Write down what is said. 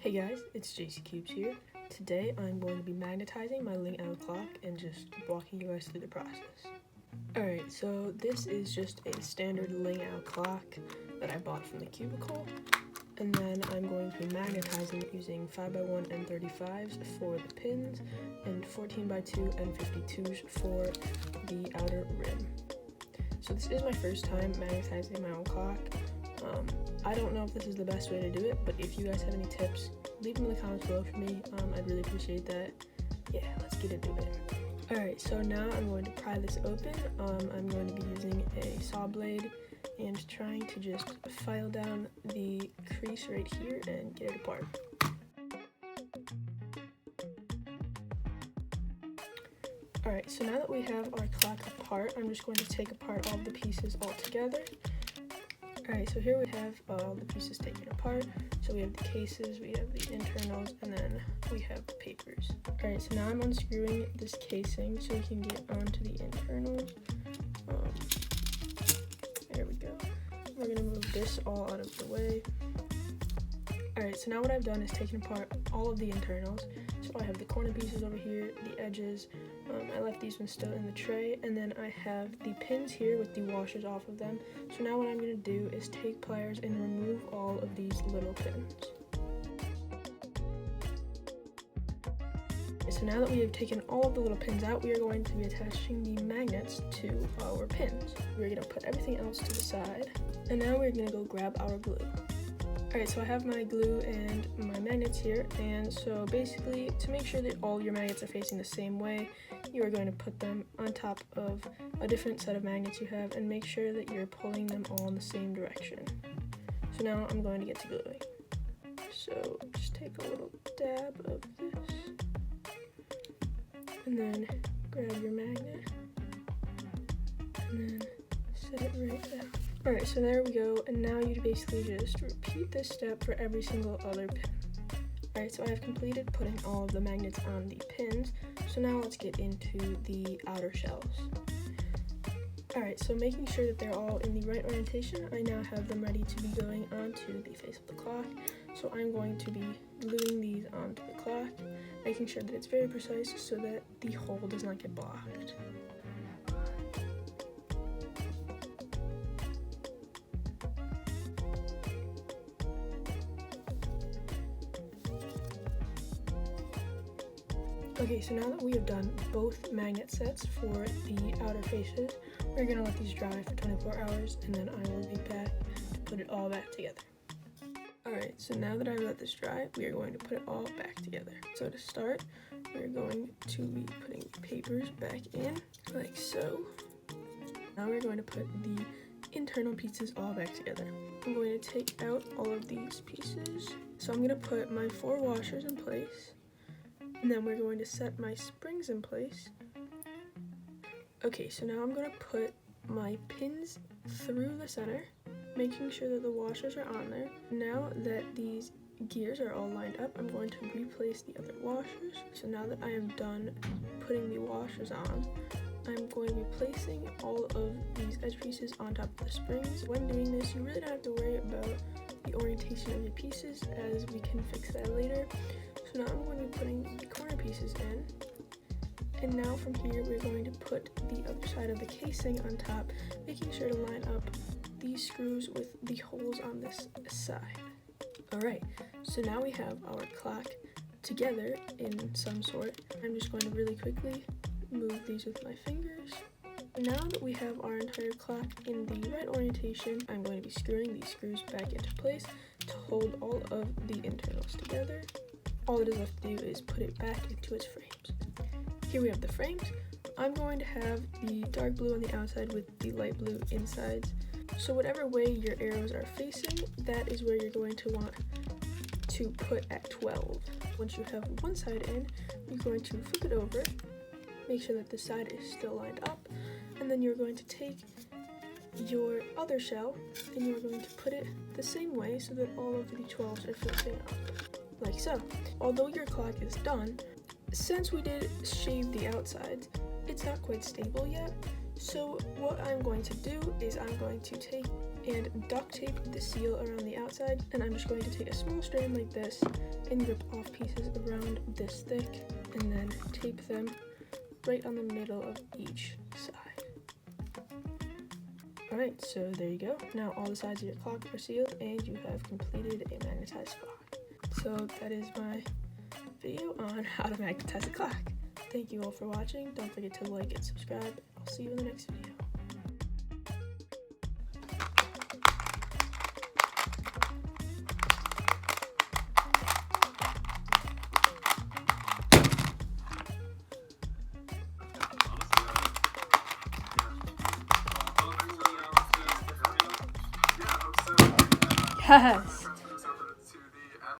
Hey guys, it's JcCubes here. Today I'm going to be magnetizing my Ling Out clock and just walking you guys through the process. Alright, so this is just a standard Ling Out clock that I bought from the cubicle. And then I'm going to be magnetizing it using 5x1 and 35s for the pins and 14x2 and 52s for the outer rim. So this is my first time magnetizing my own clock. I don't know if this is the best way to do it, but if you guys have any tips, leave them in the comments below for me. I'd really appreciate that. Yeah, let's get into it. Alright, so now I'm going to pry this open. I'm going to be using a saw blade and trying to just file down the crease right here and get it apart. Alright, so now that we have our clock apart, I'm just going to take apart all the pieces all together. Alright, so here we have all the pieces taken apart. So we have the cases, we have the internals, and then we have the papers. Alright, so now I'm unscrewing this casing so we can get onto the internals. There we go. We're going to move this all out of the way. Alright, so now what I've done is taken apart all of the internals. So I have the corner pieces over here, the edges. I left these ones still in the tray, and then I have the pins here with the washers off of them. So now what I'm going to do is take pliers and remove all of these little pins. So now that we have taken all of the little pins out, we are going to be attaching the magnets to our pins. We're going to put everything else to the side, and now we're going to go grab our glue. Alright, so I have my glue and my magnets here, and so basically to make sure that all your magnets are facing the same way, you are going to put them on top of a different set of magnets you have and make sure that you're pulling them all in the same direction. So now I'm going to get to gluing. So just take a little dab of this, and then grab your magnet, and then set it right there. Alright, so there we go, and now you basically just repeat this step for every single other pin. Alright, so I have completed putting all of the magnets on the pins, so now let's get into the outer shells. Alright, so making sure that they're all in the right orientation, I now have them ready to be going onto the face of the clock. So I'm going to be gluing these onto the clock, making sure that it's very precise so that the hole does not get blocked. Okay, so now that we have done both magnet sets for the outer faces, we're going to let these dry for 24 hours, and then I will be back to put it all back together. Alright, so now that I've let this dry, we are going to put it all back together. So to start, we're going to be putting the papers back in, like so. Now we're going to put the internal pieces all back together. I'm going to take out all of these pieces. So I'm going to put my 4 washers in place. And then we're going to set my springs in place. Okay, so now I'm going to put my pins through the center, making sure that the washers are on there. Now that these gears are all lined up, I'm going to replace the other washers. So now that I am done putting the washers on, I'm going to be placing all of these edge pieces on top of the springs. When doing this, you really don't have to worry about the orientation of your pieces, as we can fix that later. So now I'm going to be putting the corner pieces in, and now from here we're going to put the other side of the casing on top, making sure to line up these screws with the holes on this side. Alright, so now we have our clock together in some sort. I'm just going to really quickly move these with my fingers. Now that we have our entire clock in the right orientation, I'm going to be screwing these screws back into place to hold all of the internals together. All that is left to do is put it back into its frames. Here we have the frames. I'm going to have the dark blue on the outside with the light blue insides. So whatever way your arrows are facing, that is where you're going to want to put at 12. Once you have one side in, you're going to flip it over, make sure that the side is still lined up, and then you're going to take your other shell and you're going to put it the same way so that all of the 12s are flipping up. Like so. Although your clock is done, since we did shave the outsides, it's not quite stable yet. So what I'm going to do is I'm going to take and duct tape the seal around the outside, and I'm just going to take a small strand like this and rip off pieces around this thick and then tape them right on the middle of each side. Alright, so there you go. Now all the sides of your clock are sealed and you have completed a magnetized clock. So that is my video on how to magnetize a clock. Thank you all for watching. Don't forget to like and subscribe. I'll see you in the next video. Yes!